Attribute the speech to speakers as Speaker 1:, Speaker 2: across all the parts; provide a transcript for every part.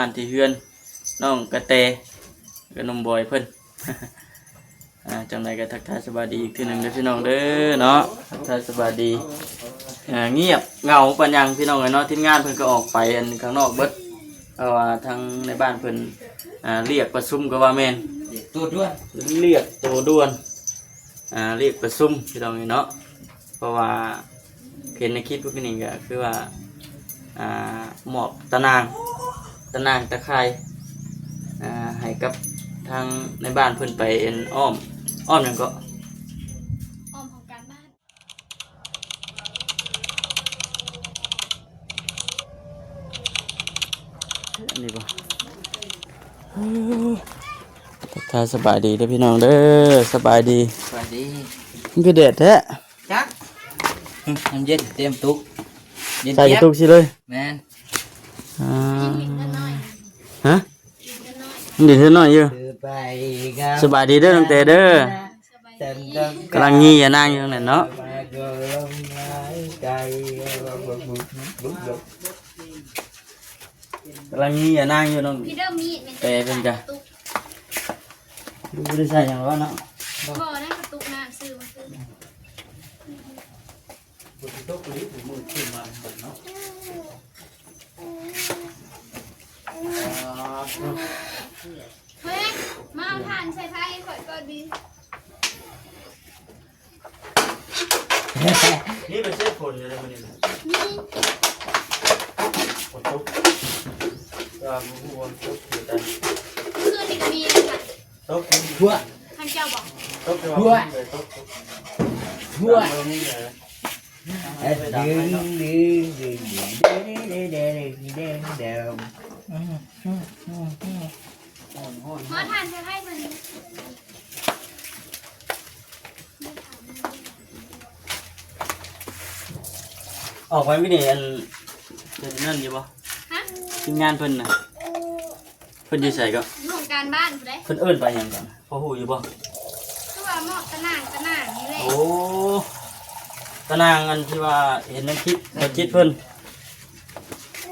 Speaker 1: บ้านที่เฮือนน้องกระเตกับนมบอยเพิ่น จังไรก็ทักทายสวัสดีอีกทีหนึ่งเด้อพี่น้องเด้อเนาะทักทายสวัสดีเงียบเหงาปัญญังพี่น้องเลยเนาะทีมงานเพิ่นก็ออกไปอันข้างนอกเบิดเพราะว่าทางในบ้านเพิ่นเรียกประชุมก็ว่าแม่นตัวด้วนเรียกตัวด้วนเรียกประชุมพี่น้องเนาะเพราะว่าเห็นในคลิปพวกนี้ก็คือว่าหมอบตะนางตะไคร้ให้กับทางในบ้านเพิ่นไปเอ็นอ้อมนั่นก็
Speaker 2: อ้อมของการบ้าน
Speaker 1: อันนี้บ่ทักทายสบายดีเด้อพี่น้องเด้อสบายดีมันคือเด็ดแท้
Speaker 3: จักน้ำเย็นเตรียมตุก
Speaker 1: ใส่ตุกสิเลย
Speaker 3: แม่น
Speaker 1: ฮะมันดีเท่าน้อยอยู่สบายดีเด้อน้องเตเด้อกำลังงีอย่านั่งอยู่นั่นเนาะกำลังงีอย่านั่งอยู่น้องเตเป็นจ้ะดูได้ใส่อย่างว่าเนาะ
Speaker 2: พอได้กระตุกน้ำซื้อมาซื้อเฮ้ยมาผ่านใส่ไพ่ข่อยก็ดี
Speaker 1: นี่เป็นเส้นผลอะไรมันนี่ผลทุกหัวทุกอยู่แต่
Speaker 2: คือนี่ก็มีเลยค่ะ
Speaker 1: ทุก
Speaker 3: หัว
Speaker 2: ท่านเจ้าบอก
Speaker 1: หัว
Speaker 2: มาทานใส่ไพ่มัน
Speaker 1: ออกไปไม่ได้อันเดี๋ยวนั่นอยู่ป่ะทีมงานเพิ่นน่ะเพิ่นอยู่ใส่ก็
Speaker 2: ของการบ้านได้
Speaker 1: เพิ่นเอิ้นไปยังก่อนพอหูอยู่ป่ะ
Speaker 2: คือว่าหม้อตะนางนี่แหละ
Speaker 1: โอ้ตะนางอันที่ว่าเห็นในคลิปในคลิปเพิ่น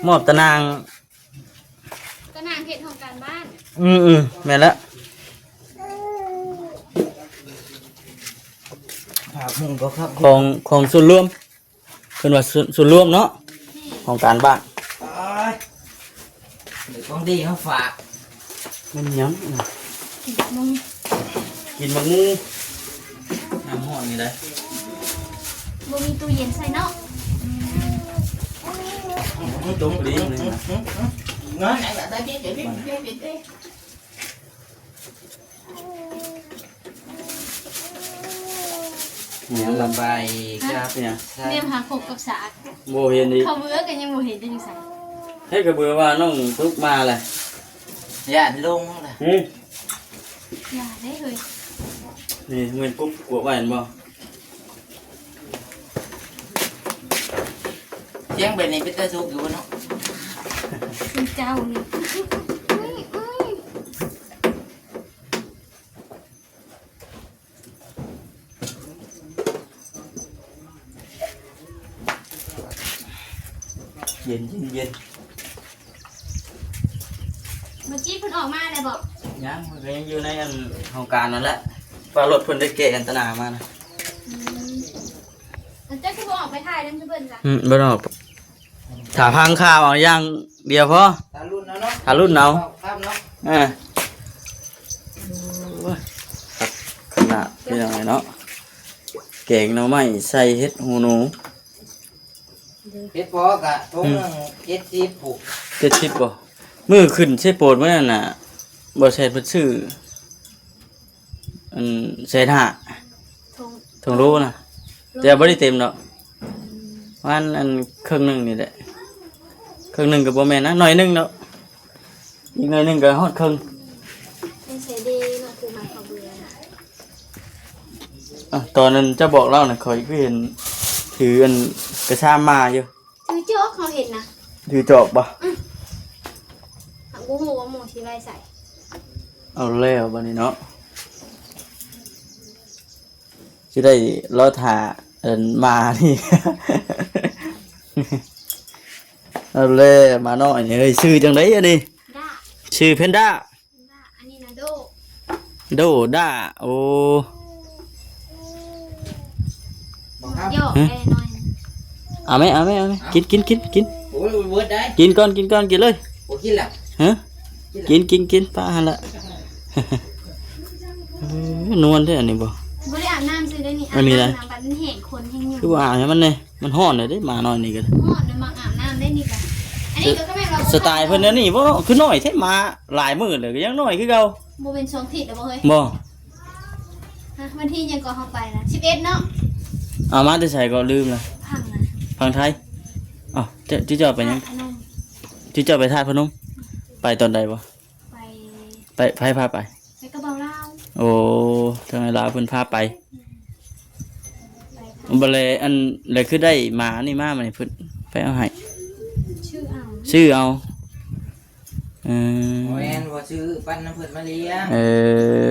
Speaker 1: มอบตะนาง
Speaker 2: เพจของการบ้าน
Speaker 1: แม่นแล้วของส่วนรวมเพิ่นว่าส่วนรวมเนาะของการบ้าน
Speaker 3: ของดีเขาฝาก
Speaker 1: มันยังกินมะม่วงน้ำห้อนนี่ได้
Speaker 2: บ่มีตู้เย็นใส่เนาะ
Speaker 1: ตุ้มปรี๊นี่
Speaker 3: งั้นไหนล่ะได้เด็ด
Speaker 1: เนี่ยลำบายครับเนี่ย
Speaker 2: เรียมหาขบกับสาก
Speaker 1: โมเห็นดิ
Speaker 2: เขาเบื่อกันยังโมเห็นจะอยู่ใส่
Speaker 1: ให้กระเบือว่าน้องทุกมาเลย
Speaker 3: อย่าลงนะ
Speaker 2: อย่าได้เลย
Speaker 1: นี่เงินปุ๊บกลัวไหวบ่
Speaker 3: ยังเป็นในพิเตอร์ซุกอยู่เนาะ
Speaker 2: เป็นเจ้านี่
Speaker 1: เย็น
Speaker 2: เมื่อกี้เพิ่นออกมาเลยบอก
Speaker 1: ยังมันก็ยังอยู่ในอันของการนั่นแหละฟ้ารถเพิ่นได้เกะอันตนามานะ
Speaker 2: เจ้าคือบอกออกไปถ่ายเล่นเพื่อนจ้ะ
Speaker 1: บ่ต้องถาพังข่าวเอาอย่างเดียวพอ
Speaker 3: ถารุ่นเนาะ
Speaker 1: ถารุ่นเอา
Speaker 3: ครับเนาะ
Speaker 1: ขนาดเป็นยังไงเนาะแกงหน่อไม้ใส่เห็ดหูหนู
Speaker 3: เฮ็ดพอกะทุ่ง70ผูก
Speaker 1: 70บ่มือขึ้นใช่โปรดมื้อนั้นน่ะบ่ใช่เพิ่นซื้อแสนห้าทงรู้นะแต่บ่ได้เต็มดอกวันครึ่งนึงนี่แหละครึ่งนึงก็บ่แม่นนะหน่อยนึงเนาะอีกหน่อยนึงก็ฮอดครึ่ง
Speaker 2: เป็นเสดีเนาะคือมาเขาเบื่อ
Speaker 1: ตอนนั้นจะบอกเล่านะข่อยก็เห็นถือกระชามมาอยู่
Speaker 2: ถือโจ๊กเขาเห็นนะ
Speaker 1: ถือจอบปะ
Speaker 2: หักกูหัวหมูชีไรใส่
Speaker 1: เอาแล้วบัดนี้เนาะสิได้รอถ่ามานี่ เอาเลยมาหน่อยเฮ้ยซื้อจังได๋อะดิ
Speaker 2: ได้
Speaker 1: ชื่อเพนด้า
Speaker 2: อันนี้นะโด
Speaker 1: โดด้าโอ้
Speaker 3: บอกครับ
Speaker 2: ย่อแค่น้อย
Speaker 1: เอาไหมกิน
Speaker 3: โอ้ยเวิร์ดได้
Speaker 1: กินก่อนกินเลย
Speaker 3: โอ้กินละ
Speaker 1: ฮะกินป้าหันละ นวลแท้อันนี้บ่
Speaker 2: บริอาบน้ำซื้อได้นี่
Speaker 1: อันนี้นะ
Speaker 2: น้ำบัดมันแห้งคนแห้งอยู่
Speaker 1: คือว่าให้มันเนี่ยมันฮ้อนเลยเด้มาหน่อยนี่ก็
Speaker 2: หม้อเนี่ยมาอาบน้ำได้นี่กันอันนี้ก็แม่เรา
Speaker 1: สไตล์เพิ่นเนี่ยนี่บ่คือน้อยแท้มาหลายมื้อเลยก็ยังน้อยคือเก่า
Speaker 2: โบเป็นช่วงผิดหรือเปล่าเฮ้ย
Speaker 1: บ่
Speaker 2: ฮะวันที่ยังก่อเข้าไปนะ11เนาะ
Speaker 1: เอามาแต่ใส่ก็ลืมละ
Speaker 2: พังนะ
Speaker 1: ฟังไทยอ้าวที่เจ้าไปยัง
Speaker 2: พนม
Speaker 1: ที่เจ้าไปธาตุพนมไปตอนใดบ่
Speaker 2: ไป
Speaker 1: ไปพาไป
Speaker 2: ไปกระเบาเล่า
Speaker 1: โอ้ทางไหนลาวเพิ่นพาไป
Speaker 2: ไป
Speaker 1: บ่เลยอันเลยคือได้หมานี่มานี่เพิ่นไปเอาให้
Speaker 2: ชื่ออ่าง
Speaker 1: ชื่อเอาเอ
Speaker 3: โอ้
Speaker 1: อย
Speaker 3: บ่ซื้อปั้นน้ำเพิ่นมาเลี้ยง
Speaker 1: เออ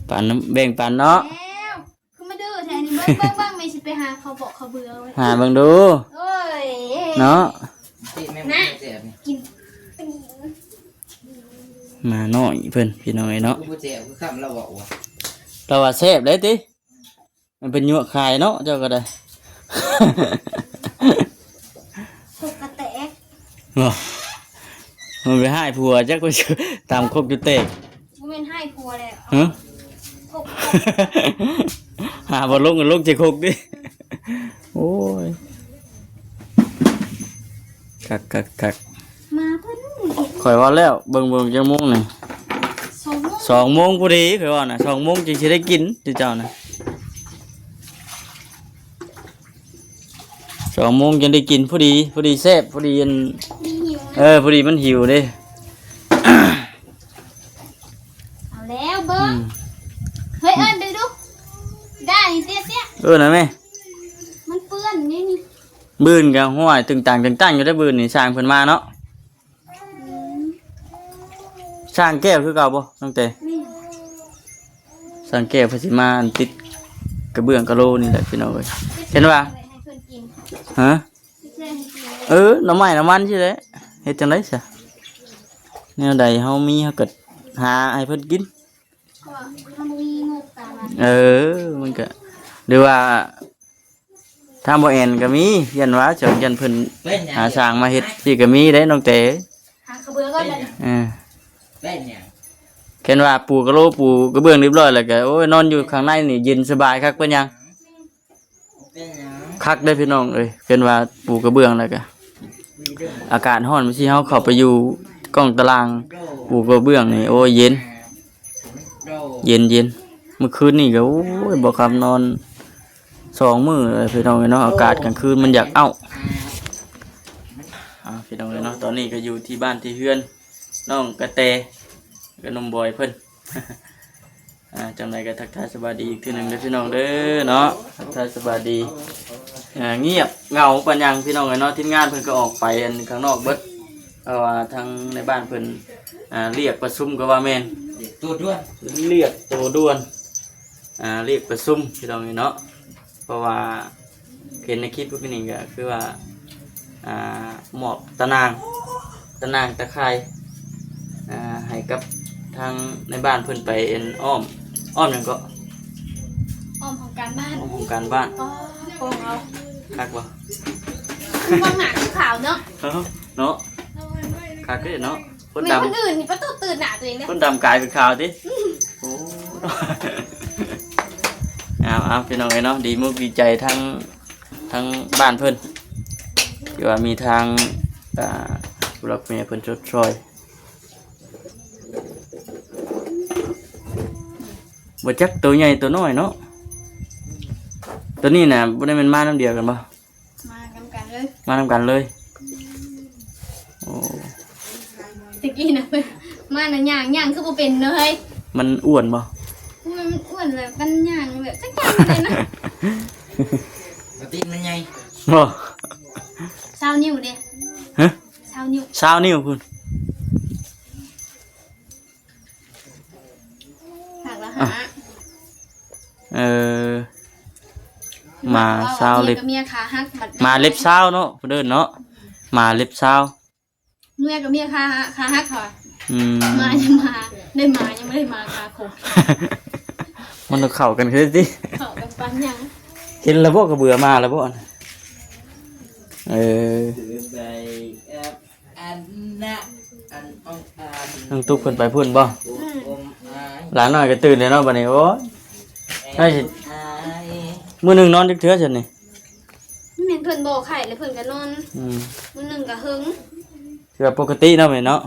Speaker 1: ปันน้ำแบ่งปันเนาะ
Speaker 2: แล้วคือมาดื้อแทนนี่เบิ้งไม่ใช่ไปหาเขาบอกเขาเบื่อเว้ย
Speaker 1: หาเบิ่งดู
Speaker 2: โอ้ย
Speaker 1: เนาะ
Speaker 3: ติแม่บ่เจ็บนี่
Speaker 2: กิน
Speaker 1: มาหน่อยเพิ่นพี่น้อยเนาะ
Speaker 3: กูบ่เจ็บกูค้ำแล้วบอกว่า
Speaker 1: เราว่าแซ่บเลยติมันเป็นยั่วคายเนาะเจ้าก็ได้
Speaker 2: ตกกระแตก
Speaker 1: บ่มันไปให้ผัวจักก็ตามครบอยู่เตะ
Speaker 2: กูเป็นให้พัวแล้ว
Speaker 1: ฮะ
Speaker 2: ตก
Speaker 1: หาบ่ลงกันลงใจคกดิโอ้ยคัก
Speaker 2: มาเพิ่น
Speaker 1: ข่อยว่าแล้วเบิ่งจังโมงนี่
Speaker 2: 2 โมง
Speaker 1: 2 โมงพอดีข่อยว่าน่ะ2 โมงจึงสิได้กินที่เจ้าน่ะ2 โมงจึงได้กินพอดีแซ่บพอดีอัน
Speaker 2: มีหิว
Speaker 1: เออพอดีมันหิวเด้
Speaker 2: เอาแล้วเบิ้งเฮ้ยเอิ้นดูได้นี่เตี้ย
Speaker 1: นะแม่
Speaker 2: มันเปื้อนนี่นี่
Speaker 1: บืนกับห้วยตึงต่างอยู่ได้บืนนี่สร้างเพิ่นมาเนาะสร้างแก้วคือเก่าบ่น้องเต
Speaker 2: นี่
Speaker 1: สร้างแก้วเพนสิมาอันติดกระเบื้องกะโหลนี่แหละพี่น้องเอ้ยเห็นป่ะ
Speaker 2: ให้เพิ่นกิน
Speaker 1: ฮะ
Speaker 2: เพิ่นให้กิน
Speaker 1: เออน้ำมันใช่เลยเฮ็ดจังได๋ซะแนวใดเฮามีเฮาก็หาให้เพิ่นกิน
Speaker 2: ก็ทำมีงบตามมา
Speaker 1: เออมันก็หรือว่าถ้าบ่แอนก็มียันว่าเจังยันเพิ่น
Speaker 3: เป็นหยัง
Speaker 1: หาสร้างมาเฮ็ดสิก็มีได้น้องเต
Speaker 2: หาขบือก็เลย
Speaker 1: เออ
Speaker 3: เป็นหยัง
Speaker 1: เห็นว่าปูกระโหลปูกระเบื้องเรียบร้อยแล้วก็โอ้ยนอนอยู่ข้างในนี่เย็นสบายคักเป็นหยัง
Speaker 3: เป็นหยัง
Speaker 1: คักได้อพี่น้องเอ้ยเห็นว่าปูกระเบื้องแล้วก็อากาศร้อนบ่สิเฮาเข้าไปอยู่กล้องตารางปูกระเบื้องนี่โอ้ยเย็น
Speaker 3: โด
Speaker 1: เย็นเมื่อคืนนี่ก็โอ้ยบ่คำนอน2 มื้อเลยพี่น้องเอ้ยเนาะอากาศกลางคืนมันอยากเอ้าพี่น้องเอ้ยเนาะตอนนี้ก็อยู่ที่บ้านที่เฮือนน้องกระแตกับนมบอยเพิ่น จังไรก็ทักทายสวัสดีอีกทีหนึ่งเด้อพี่น้องเด้อเนาะทักทายสวัสดีเงียบเหงาปัญญังพี่น้องเนาะทีมงานเพิ่นก็ออกไปอันข้างนอกเบิดเพราะว่าทางในบ้านเพิ่นเรียกประชุมก็ว่าแม่น
Speaker 3: ตัวด้วน
Speaker 1: เรียกตัวด่วนเรียกประชุมพี่น้องเนาะเพราะว่าเห็นในคลิปพวกนี้ก็คือว่าหมอบตะนางตะไคร้ให้กับทางในบ้านเพิ่นไปเอ็นอ้อมหยังก็
Speaker 2: ออมของการบ้าน
Speaker 1: อ้อมของการบ้าน
Speaker 2: อ๋อโกงเอา
Speaker 1: คักบ่
Speaker 2: วางหนาขาวเนาะ
Speaker 1: เนาะคักเด้เนาะคน
Speaker 2: มี
Speaker 1: ดำ
Speaker 2: คนอื่นนี่ประตูตื่นหนาตัวเองเนี่ย
Speaker 1: คนดำกลายเป็นขาวติโอ้เอาพี่น้องเอ้ยเนาะดีมุกดีใจทั้งบ้านเพิ่นที่ว่ามีทางผู้รักแม่เพิ่นชดช่วยบ่จักตัวใหญ่ตัวน้อยเนาะตัวนี้น่ะบ่ได้แม่นมาน้ำเดียวกันบ่
Speaker 2: มากำกันเลย
Speaker 1: มานํกันเลยโอ้
Speaker 2: ตะกี้นะเพื่อนมาน่ะย่างคือบ่เป็นเลย
Speaker 1: มันอ้วนบ่
Speaker 2: มันอ้วนแบบกันย่างแบบสักอย่างเลยนะ
Speaker 3: กระติกมันใหญ่
Speaker 1: บ่
Speaker 2: 20 นิ้วเด้
Speaker 1: ฮะ
Speaker 2: 20 นิ้ว
Speaker 1: 20 นิ้วพุ่น
Speaker 2: หักแล้วหา
Speaker 1: เออมา20เล็บ
Speaker 2: กับเมียขาหักบัด
Speaker 1: มาเล็บ20เนาะเพิ่นเอิ้นเนาะมาเล็บ20
Speaker 2: เมียกับเมียขาหักค่ะ มายังมาได้มายังไม่ได้มาคาโคก
Speaker 1: มันต้องเข้ากันคือสิ
Speaker 2: เขากับปันยัง
Speaker 1: กินแล้วบ่ก็เบื่อมาแล้วบ่เออ
Speaker 3: ไปอันน่ะอันองอา
Speaker 1: น้องตุ๊กเพิ่นไปพุ่นบ่
Speaker 3: อมอาย
Speaker 1: หลานน้อยก็ตื่นแล้วเนาะบัดนี้โอ้ย ได้สิ
Speaker 3: อาย
Speaker 1: มื้อหนึงนอนจักเทื่อซั่นนี่
Speaker 2: แม่นเพิ่นบ่ไข่เลยเพิ่นก็นอน
Speaker 1: อืม
Speaker 2: มื้อหนึงก็หึง
Speaker 1: คือปกติเนาะแม่เนาะ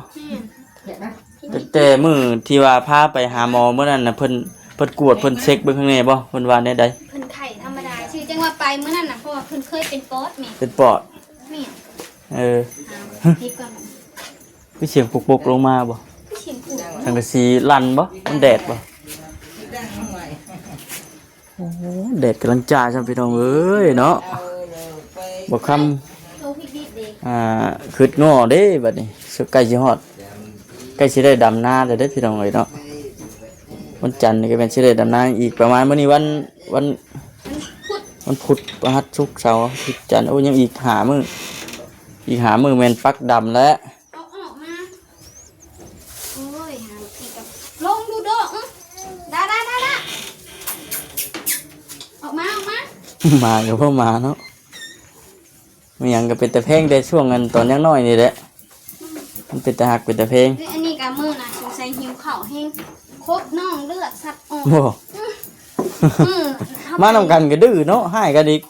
Speaker 2: แม่น
Speaker 1: แต่มื้อที่ว่าพาไปหาหมอมื้อนั้นน่ะเพิ่นกวดเพิ่นเช็คเบิ่งข้างในบ่เพิ่นว่าแนวใด
Speaker 2: เพิ่นไข่ธรรมดาชื่อจังว่าไปมื้อนั้นน่ะเพราะว่าเพิ่นเคยเป็นปอดแม่
Speaker 1: เป็นปอด
Speaker 2: แม่
Speaker 1: เออ
Speaker 2: พี่ก่อน
Speaker 1: มีเสียงปุกๆลงมาบ่
Speaker 2: พี่เขียนผูก
Speaker 1: สังกะสีลั่นบ่มันแดดบ่
Speaker 3: ดังหน่อย
Speaker 1: โอ้แดดกำลังจ้าจังพี่น้องเอ้ยเนาะ
Speaker 3: เอาเลยไป
Speaker 1: บ่คำ
Speaker 2: โตพี่ดิบเด้
Speaker 1: คืดง้อเด้บัดนี้สุดใกล้สิฮอดใกล้สิได้ดำนาแล้วเด้อพี่น้องเอ้ยเนาะวันจันทร์นี่ก็เป็นสิได้ดำนาอีกประมาณมื้อนี้วัน
Speaker 2: พุด
Speaker 1: วันพุธพฤหัสศุกร์เสาร์อาทิตย์จันทร์โอ้ยังอีก5มื้ออีก5มื้อแม่นปักดำแล้ว
Speaker 2: เอาออกมาโอ้ยหาอีกกับลงดูเด้อดาออกมา
Speaker 1: มาก็บ่มาเนาะมันหยังก็เป็นแต่เพลงแต่ช่วงนั้นตอนยังน้อยนี่แหละมันเป็นแต่ฮักเป็นแต่เพลง
Speaker 2: อันนี้ก็มื้อน่ะสงสัยหิวข้าวแห้งโคตรน้องเลือดสัตว์ออก
Speaker 1: บ่ มานำกันก็ดื้อเนาะให้กันอีก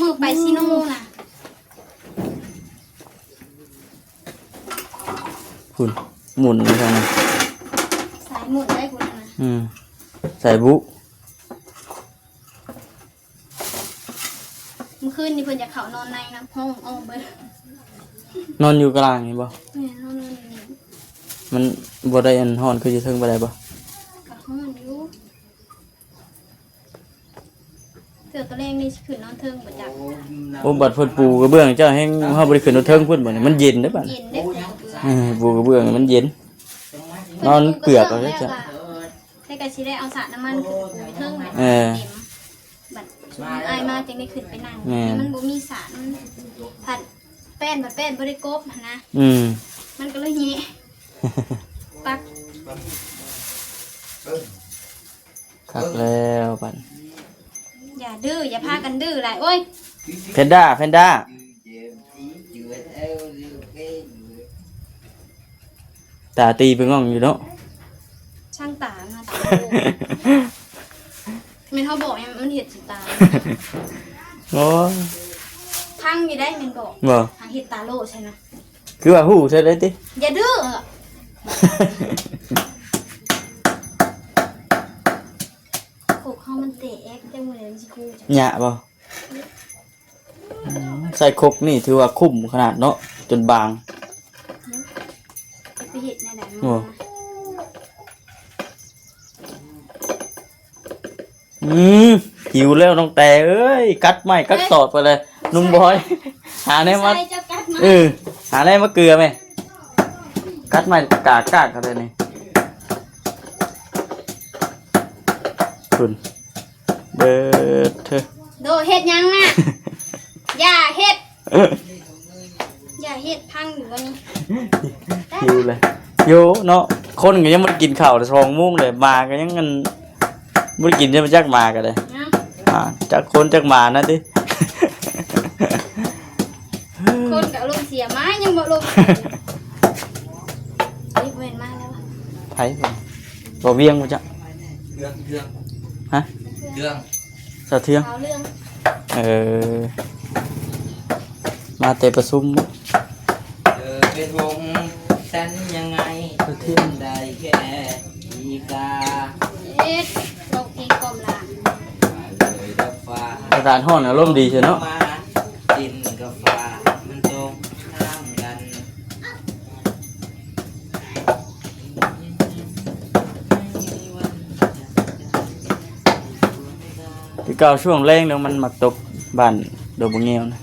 Speaker 2: มือไปซิโน่น่ะ
Speaker 1: คุณหมุนไปทางนั้น
Speaker 2: สายหมุนได้คุณนะ
Speaker 1: ใส่บุ
Speaker 2: เมื่อคืนนี่เพิ่นจะเข้านอนในนะห้องอ้อมเบิด
Speaker 1: นอนอยู่กลางนี่บ่
Speaker 2: แม่นอนนี่
Speaker 1: มันบ่ได้อันฮ้อนคือจะถึงบ่ได้บ่
Speaker 2: กับห้องอยู่เสือตัวแรกนี่สิขึ้นนอนเทิงบ่จัก
Speaker 1: โอ้บัดเพิ่นปูกระเบื้องเจ้าแฮงเฮาบ่ได้ขึ้นรถเทิงพุ่นบ่นี่มันเย็นเด้อบัด
Speaker 2: เย็นได้ปูกระเบื้อง
Speaker 1: ปูกระเบื้องมันเย็น นอนเปลือกเอาเด้อจ้ะ
Speaker 2: ให้กะสิได้เอาสระน้ำมันขึ้นไปเทิงให้
Speaker 1: เออ
Speaker 2: เต็มบัดอายมาจังได้ขึ้นไปนั่ง
Speaker 1: แม่น
Speaker 2: มันบ่มีสระมันผัดแป้นบ่ได้กบหั้นนะ
Speaker 1: อืม
Speaker 2: มันก็เลยแหะปัก
Speaker 1: คักแล้วบัด
Speaker 2: อย่าดื้ออย่าพากันดื้อหลายโอ้ย
Speaker 1: แพนด้า ตาตีไปง่องอยู่เนาะ
Speaker 2: ช่างตามาตาโตแม่นเขาบอกยังมันเห็ดสิตา
Speaker 1: โอ้ย
Speaker 2: พังอยู่ได้แม่นบอก
Speaker 1: บ่
Speaker 2: หาเห็ดตาโลใช่ไหม
Speaker 1: คือว่าฮู้ใช่ได้ติ
Speaker 2: อย่าดื้อโขกเข้ามันเตะเอ็กได้หมดเลยสิครูจ้ะ
Speaker 1: หยะบ่ใส่ครกนี่ถือว่าคุ้มขนาดเนาะจนบาง
Speaker 2: ไปเห็ดในไหน
Speaker 1: โอ้
Speaker 2: มา
Speaker 1: หิวแล้วน้องแต่เอ้ยกัดไม้กัดตอดไปเลยนุ่มบอย หาแน่มา
Speaker 2: ใส่เจ้ากัดมา
Speaker 1: หาแน่มาเกลือไหมกัดไม้กากกันเลยนี่คุณเบิดเถอะ
Speaker 2: โดเห็ดยังน่ะ อย่าเห็ดอย่าเห็ดพังอยู่วันนี้
Speaker 1: หิวเลยโยเนาะคนก็ยังมันกินข้าวแต่2 โมงเลยมาก็ยังมันบ่ได้กินจะมาจักมากันเลย
Speaker 2: นะ
Speaker 1: จากคนจากหมานะดิ
Speaker 2: คนกับลมเสียไม้ยังบ่ลมรีบเว้นมาแล้วอะ
Speaker 1: ไผบ่เวียงบ่จ๊ะ
Speaker 3: เรื่อง
Speaker 1: ฮะ
Speaker 3: เรื่อง
Speaker 1: สะเทือง
Speaker 2: เอาเรื่อง
Speaker 1: มาแต่ประชุมบ่
Speaker 3: เป็นวงฉันยังไง
Speaker 1: สะเทือง
Speaker 3: ได้แค่อีกา
Speaker 2: เอ็ดลงเพลงกลมลาง
Speaker 3: เลยดับฟ้า
Speaker 1: สถานห้องอารมณ์ดีใช่เนาะ
Speaker 3: มาดินกับฟ้ามันตรงข้ามกัน
Speaker 1: ที่เก่าช่วงแรงแล้วมันมักตกบ้านดอกบัวเงียวนะ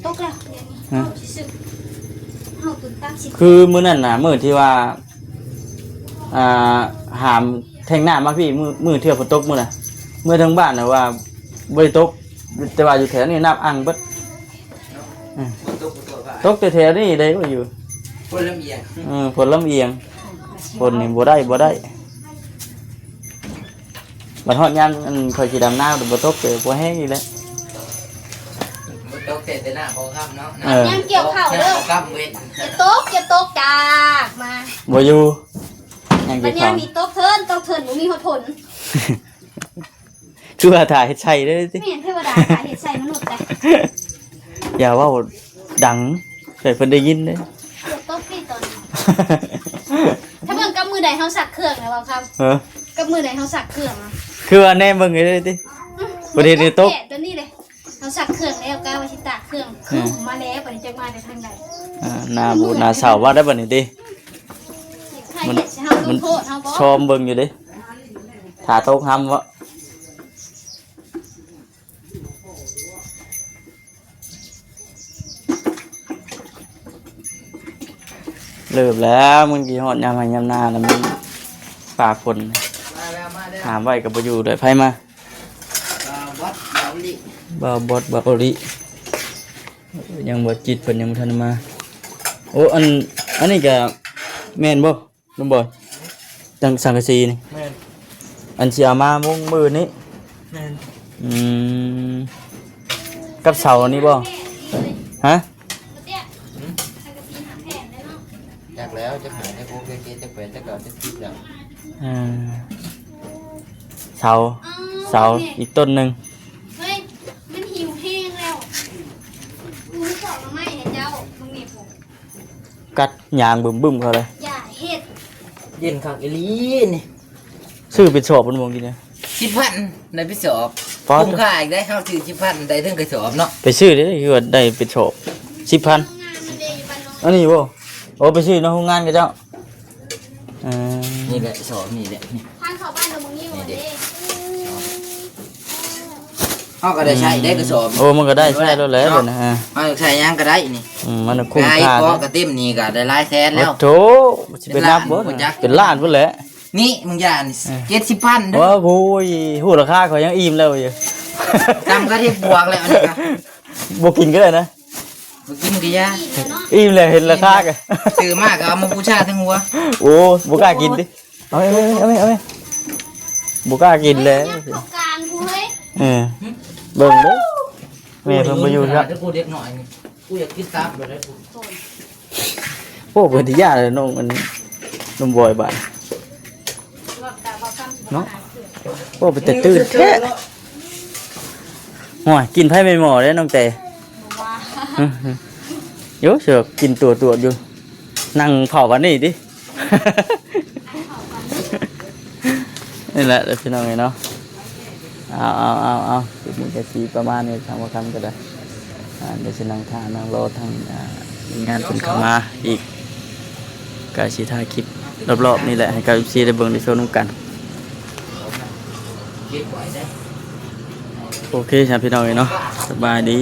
Speaker 2: ตกแล้วเดี๋ยวนี้
Speaker 1: ฮะ
Speaker 2: เอาสิสึเฮาตื่นตั้งสิ
Speaker 1: คือมื้อนั้นน่ะมื้อที่ว่าหามแทงหน้ามาพี่มื้อเทื่อฝนตกมื้อน่ะมื้อทั้งบ้านน่ะว่าบ่ได้ตกแต่ว่าอยู่แถวนี้น้ำอังเบิด
Speaker 3: ตุ๊กตุ๊ก
Speaker 1: ตกแต่แถวนี้ได้บ่อยู่
Speaker 3: คนลำเอียง
Speaker 1: ผลลำเอียงผลนี่บ่ได้บัดฮอดยามอันค่อยสิดำน้ำบ่ตกเลยบ่แห้งอีกแล้ว
Speaker 3: มันตกแต่หน้าพอค่ำเนาะ
Speaker 2: ยังเกี่ยวเข่า
Speaker 3: ห
Speaker 2: เด้
Speaker 3: น้า
Speaker 2: อ
Speaker 3: พอค่ำเว้น
Speaker 2: อย่าตกจากมา
Speaker 1: บ่อยู่ยัง
Speaker 2: มั
Speaker 1: เก็
Speaker 2: น
Speaker 1: บ
Speaker 2: ยั
Speaker 1: ขาง ง
Speaker 2: มีตกเทินบ่มีหดผล
Speaker 1: คือว่าถ่ายให้ใช่เด้อติ
Speaker 2: ไม่เห็นเทวดาสาเหตุใส่มนุษย์แต่
Speaker 1: อย่าเว้าดังให้เพิ่นได้ยินเด้อ
Speaker 2: อย่าตกที่ตอนนี้ถ้าเบิ่งกับมือใดเฮาสักเครื่องนะว่าครับ
Speaker 1: เออ
Speaker 2: กับมือใดเฮาสักเครื่องอ่ะ
Speaker 1: คือว่าแน่เบิ่งให้เด้อติ ประเด็นนี่ตก
Speaker 2: ตัวนี้เลยเฮาสักเครื่องแล้วก้าวาสิตากเครื่องคือมาแล้วบัดนี้จักมาได้ทางใด
Speaker 1: หน้าบูดหน้าเศร้าว่าได้บัดนี้ติ
Speaker 2: ใครเฮ็ดสิเฮาลงโทษเฮาบ่
Speaker 1: ชมเบิ่งอยู่เด้ถ้าตกห้ำวะเริ่มแล้วมึงกี่หอดยามให้ยามหน้าแล้วมันฝากคน
Speaker 3: มาแล้ว
Speaker 1: ถามไว้กับบ่อยู่ด้วยไผมา
Speaker 3: วัดเราดิ
Speaker 1: บ่บดบ่อริยังบ่จิตเพิ่นยังบ่ทันมาโอ้อันนี้ก็แม่นบ่ลุงบอยจังสังกะสีนี่
Speaker 3: แม่น
Speaker 1: อันสิเอามามุงมือนี้
Speaker 3: แม่น
Speaker 1: อืมกับเสาอันนี้บ่ฮะ
Speaker 3: จากแล้วจะหายในพวกเกจะเป็นจะเกิดจะคิดแล้ว
Speaker 1: อ่าเสาเสาอีกต้นหนึง
Speaker 2: เฮ้ยมันหิวแห้งแล้วกูสอบมาไม่เห็นเจ้ามึงนี่ผม
Speaker 1: กัดยางบึ้มๆเขาเลย
Speaker 2: อย่าเฮ็ด
Speaker 3: เย็นขังอีลีนี่
Speaker 1: ซื้อเป็นสอบบ่วงกินเนี่ย
Speaker 3: 10,000ได้ไปสอบ
Speaker 1: ฟอด
Speaker 3: คุ้มค่าอีกได้เข้าถือ10,000ได้ถึงกระสอบเนาะ
Speaker 1: ไปซื้อได้คือว่าได้เป็นสอบ 10,000
Speaker 2: งานมันเดย์บ้านน้อง
Speaker 1: อันนี้บ่โอ้ไปซื้อในโรงงานกับเจ้าอ่า
Speaker 3: นี่แหละสอบนี่แหละนี่
Speaker 2: ทางเข้าบ้านเรามึงนี่หมดเด้
Speaker 3: เขาก็ได้ใช้ได้กระสอบ
Speaker 1: โอ้มันก็ได้ใช่แล้วแหละเดี๋ยวนะฮะ
Speaker 3: เขาใช้ยังก็ได้นี่
Speaker 1: มันคุ้ม
Speaker 3: ไอ้
Speaker 1: ค่า
Speaker 3: พอ
Speaker 1: นะ
Speaker 3: กระเต็มนี่ก็ได้หลายแสนแล้ว
Speaker 1: โอ้โถสิเป็นนับบ่
Speaker 3: เป็นล้านบ่จ๊ะ
Speaker 1: เป็นล้านพุ่นแหละ
Speaker 3: นี่มึงอย่านี่70,000เด้อ
Speaker 1: ว้าโอ้ยฮู้ราคาเขายังอิ่มแล้วอยู่
Speaker 3: จำก็ที่บวกแล้วอันนี้ก็
Speaker 1: บ่กินก็ได้นะ
Speaker 3: เมื่อกี้มึงก็ยา
Speaker 1: อิ่มเลยเห็นราคากัน
Speaker 3: ซื้อมากก็เอามาบูชาทั้งหัว
Speaker 1: โอ้บ่กล้ากินดิเอาไปบ่กล้ากินเลย
Speaker 2: ยักษ์เข้ากลางกูเฮ้ย
Speaker 1: เออเบิ่งเด้อแม่เพิ่นบ่อยู่ครับ
Speaker 3: ถ้ากูเด็กหน่อยนี่กูอยากกินตับเลยนะกู
Speaker 1: โอ้เพิ่นสิยาเลยน้องมันนมบอยบาด
Speaker 2: บอกแต่บอกคำสุด
Speaker 1: เนาะโอ้เป็นแต่ตื่นแท้โอ้ยกินไผไม่หมอเด้น้องแต่
Speaker 2: ว่า
Speaker 1: โยเสือกกินตัวอยู่นั่งเผาวันนี้ดิ นี่แหละเดี๋ยวพี่น้องไงเนาะเอาจุดนี้ก็สีประมาณนี้ทางว่าคำก็ได้เดี๋ยวจะนั่งทานนั่งรอทางงานเป็นเข้ามาอีกกายสีท่าคลิปรอบๆนี่แหละให้กับซีได้เบิ่งได้ชมกัน
Speaker 3: เก็บไว้ได้
Speaker 1: โอเคครับพี่น้องไงเนาะสบายดี